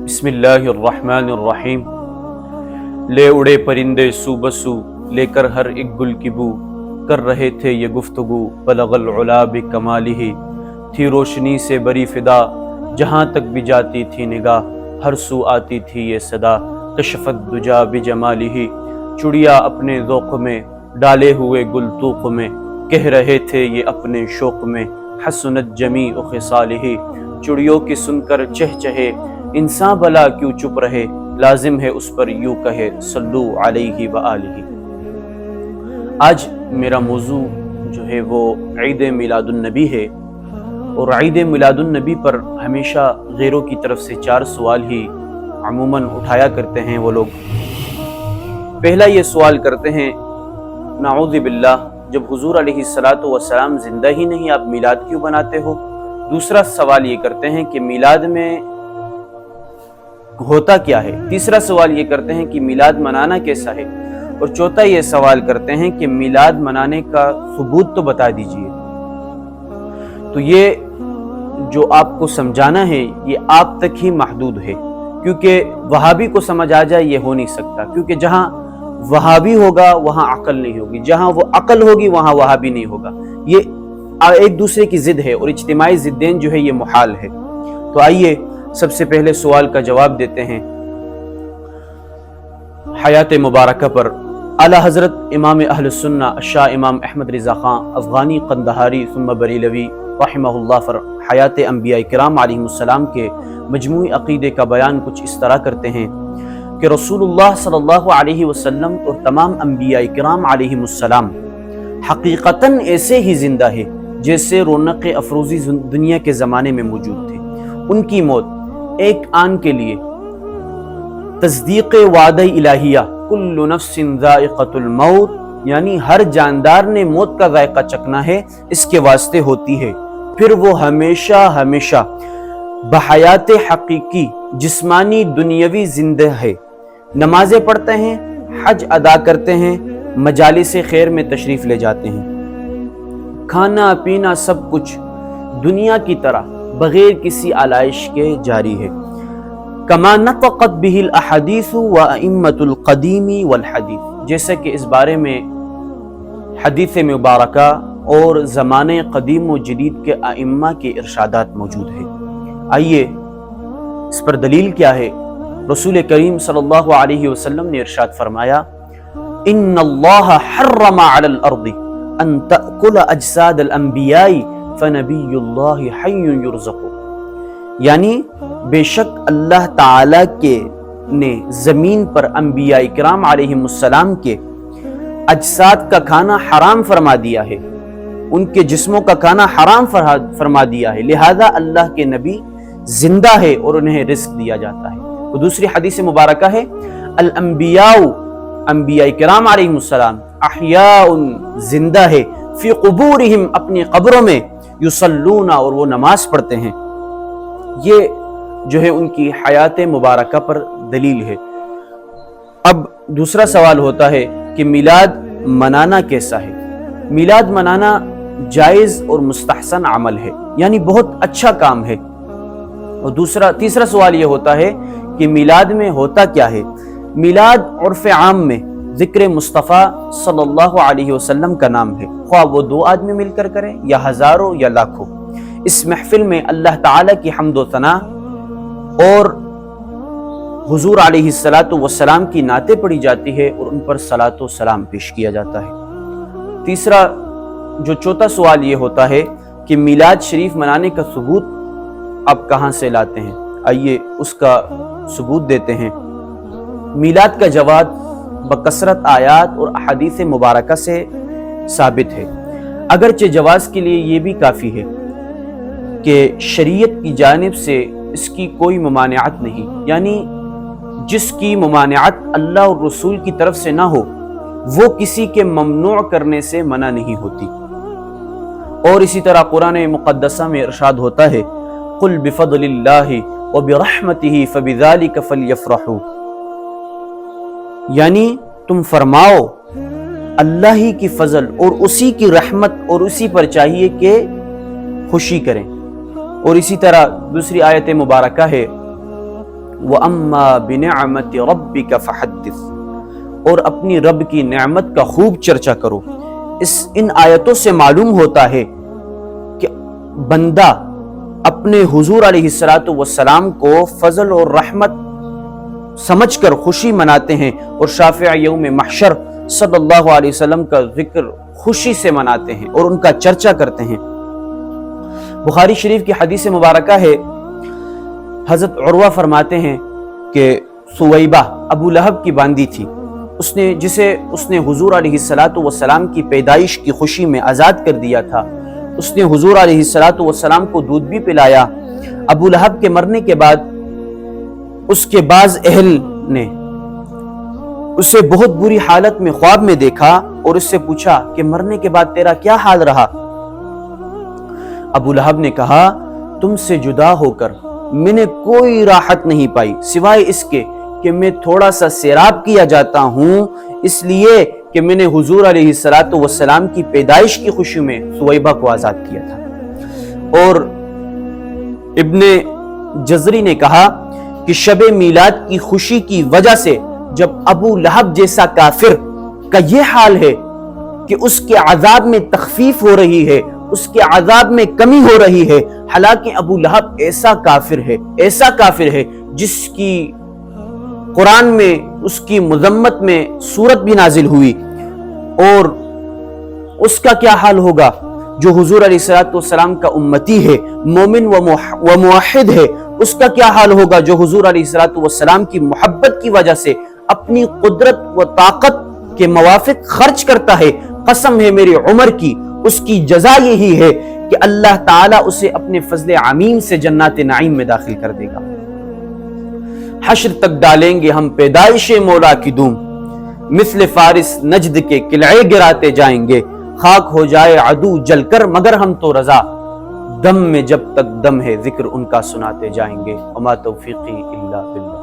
بسم اللہ الرحمن الرحیم۔ لے اڑے پرندے سو بسو، لے کر ہر ایک گل کی بو، کر رہے تھے یہ گفتگو بلغ العلا بکمالہ۔ تھی روشنی سے بری فدا، جہاں تک بھی جاتی تھی نگاہ، ہر سو آتی تھی یہ صدا، کشفت دجا بجمالہ۔ چڑیا اپنے ذوق میں، ڈالے ہوئے گل طوق میں، کہہ رہے تھے یہ اپنے شوق میں، حسنت جمیع خصالہ۔ چڑیوں کی سن کر چہچہے، انسان بھلا کیوں چپ رہے، لازم ہے اس پر یوں کہے صلو علیہ وآلہ۔ آج میرا موضوع جو ہے وہ عید میلاد النبی ہے، اور عید میلاد النبی پر ہمیشہ غیروں کی طرف سے 4 سوال ہی عموماً اٹھایا کرتے ہیں وہ لوگ۔ پہلا یہ سوال کرتے ہیں، نعوذ باللہ، جب حضور علیہ السلام زندہ ہی نہیں آپ میلاد کیوں بناتے ہو؟ دوسرا سوال یہ کرتے ہیں کہ میلاد میں ہوتا کیا ہے؟ تیسرا سوال یہ کرتے ہیں کہ میلاد منانا کیسا ہے؟ اور چوتھا یہ سوال کرتے ہیں کہ میلاد منانے کا ثبوت تو بتا دیجئے۔ تو یہ جو آپ کو سمجھانا ہے یہ آپ تک ہی محدود ہے، کیونکہ وہابی کو سمجھ آ جائے یہ ہو نہیں سکتا، کیونکہ جہاں وہابی ہوگا وہاں عقل نہیں ہوگی، جہاں وہ عقل ہوگی وہاں وہابی نہیں ہوگا۔ یہ ایک دوسرے کی ضد ہے، اور اجتماعی ضدین جو ہے یہ محال ہے۔ تو آئیے سب سے پہلے سوال کا جواب دیتے ہیں۔ حیات مبارکہ پر اعلیٰ حضرت امام اہل السنہ شاہ امام احمد رضا خان افغانی قندہاری ثم بریلوی رحمہ اللہ پر حیات انبیاء کرام علیہ السلام کے مجموعی عقیدے کا بیان کچھ اس طرح کرتے ہیں کہ رسول اللہ صلی اللہ علیہ وسلم اور تمام انبیاء کرام علیہ السلام حقیقتاً ایسے ہی زندہ ہے جیسے رونق افروزی دنیا کے زمانے میں موجود تھے۔ ان کی موت ایک آن کے لیے تصدیق وعدہ الہیہ کل نفس ذائقۃ الموت، یعنی ہر جاندار نے موت کا ذائقہ چکھنا ہے، اس کے واسطے ہوتی ہے، پھر وہ ہمیشہ ہمیشہ بحیات حقیقی جسمانی دنیاوی زندہ ہے، نمازیں پڑھتے ہیں، حج ادا کرتے ہیں، مجالس خیر میں تشریف لے جاتے ہیں، کھانا پینا سب کچھ دنیا کی طرح بغیر کسی آلائش کے جاری ہے۔ کما نطقت به الاحادیث وائمۃ القدیم والحدیث، جیسا کہ اس بارے میں حدیث مبارکہ اور زمانے قدیم و جدید کے ائمہ کے ارشادات موجود ہیں۔ آئیے اس پر دلیل کیا ہے؟ رسول کریم صلی اللہ علیہ وسلم نے ارشاد فرمایا، ان اللہ حرم علی الارض ان تأکل اجساد الانبیاء فنبی اللہ حی یرزق، یعنی بے شک اللہ تعالی کے نے زمین پر انبیاء کرام علیہ السلام کے اجساد کا کھانا حرام فرما دیا ہے، ان کے جسموں کا کھانا حرام فرما دیا ہے، لہذا اللہ کے نبی زندہ ہے اور انہیں رزق دیا جاتا ہے۔ تو دوسری حدیث مبارکہ ہے، الانبیاء، انبیاء کرام علیہ السلام احیاء، زندہ ہے، فی قبورہم، اپنی قبروں میں، یصلون، اور وہ نماز پڑھتے ہیں۔ یہ جو ہے ان کی حیات مبارکہ پر دلیل ہے۔ اب دوسرا سوال ہوتا ہے کہ میلاد منانا کیسا ہے؟ میلاد منانا جائز اور مستحسن عمل ہے، یعنی بہت اچھا کام ہے۔ اور تیسرا سوال یہ ہوتا ہے کہ میلاد میں ہوتا کیا ہے؟ میلاد عرف عام میں ذکر مصطفیٰ صلی اللہ علیہ وسلم کا نام ہے، خواہ وہ 2 آدمی مل کر کریں یا ہزاروں یا لاکھوں۔ اس محفل میں اللہ تعالیٰ کی حمد و ثنا اور حضور علیہ السلام کی نعتیں پڑھی جاتی ہے اور ان پر صلاۃ و سلام پیش کیا جاتا ہے۔ چوتھا سوال یہ ہوتا ہے کہ میلاد شریف منانے کا ثبوت آپ کہاں سے لاتے ہیں؟ آئیے اس کا ثبوت دیتے ہیں۔ میلاد کا جواز بکثرت آیات اور احادیث مبارکہ سے ثابت ہے، اگرچہ جواز کے لیے یہ بھی کافی ہے کہ شریعت کی جانب سے اس کی کوئی ممانعت نہیں، یعنی جس کی ممانعت اللہ اور رسول کی طرف سے نہ ہو وہ کسی کے ممنوع کرنے سے منع نہیں ہوتی۔ اور اسی طرح قرآن مقدسہ میں ارشاد ہوتا ہے، قل بفضل اللہ وبرحمتہ فبذلک فلیفرحوا، یعنی تم فرماؤ اللہ ہی کی فضل اور اسی کی رحمت اور اسی پر چاہیے کہ خوشی کریں۔ اور اسی طرح دوسری آیت مبارکہ ہے، وَأَمَّا بِنِعْمَةِ رَبِّكَ فَحَدِّثْ، اور اپنی رب کی نعمت کا خوب چرچا کرو۔ ان آیتوں سے معلوم ہوتا ہے کہ بندہ اپنے حضور علیہ السلام کو فضل اور رحمت سمجھ کر خوشی مناتے ہیں، اور شافع یوم محشر صلی اللہ علیہ وسلم کا ذکر خوشی سے مناتے ہیں اور ان کا چرچا کرتے ہیں۔ بخاری شریف کی حدیث مبارکہ ہے، حضرت عروہ فرماتے ہیں کہ سویبہ ابو لہب کی باندی تھی، جسے اس نے حضور علیہ السلام کی پیدائش کی خوشی میں آزاد کر دیا تھا۔ اس نے حضور علیہ السلام کو دودھ بھی پلایا۔ ابو لہب کے مرنے کے بعد اس کے بعض اہل نے اسے بہت بری حالت میں خواب میں دیکھا اور اس سے پوچھا کہ مرنے کے بعد تیرا کیا حال رہا؟ ابو لہب نے کہا، تم سے جدا ہو کر میں نے کوئی راحت نہیں پائی سوائے اس کے کہ میں تھوڑا سا سیراب کیا جاتا ہوں، اس لیے کہ میں نے حضور علیہ السلام کی پیدائش کی خوشی میں سویبہ کو آزاد کیا تھا۔ اور ابن جزری نے کہا کہ شب میلاد کی خوشی کی وجہ سے جب ابو لہب جیسا کافر کا یہ حال ہے کہ اس کے عذاب میں تخفیف ہو رہی ہے، اس کے عذاب میں کمی ہو رہی ہے، حالانکہ ابو لہب ایسا کافر ہے جس کی قرآن میں اس کی مذمت میں سورت بھی نازل ہوئی، اور اس کا کیا حال ہوگا جو حضور علیہ السلام کا امتی ہے، مومن و موحد ہے، اس کا کیا حال ہوگا جو حضور علیہ السلام کی محبت کی وجہ سے اپنی قدرت و طاقت کے موافق خرچ کرتا ہے۔ قسم ہے میری عمر کی، اس کی جزا یہی ہے کہ اللہ تعالیٰ اسے اپنے فضل عمیم سے جنات نعیم میں داخل کر دے گا۔ حشر تک ڈالیں گے ہم پیدائش مولا کی دھوم، مثل فارس نجد کے قلعے گراتے جائیں گے، خاک ہو جائے عدو جل کر مگر ہم تو رضا، دم میں جب تک دم ہے ذکر ان کا سناتے جائیں گے، وما توفیقی الا باللہ۔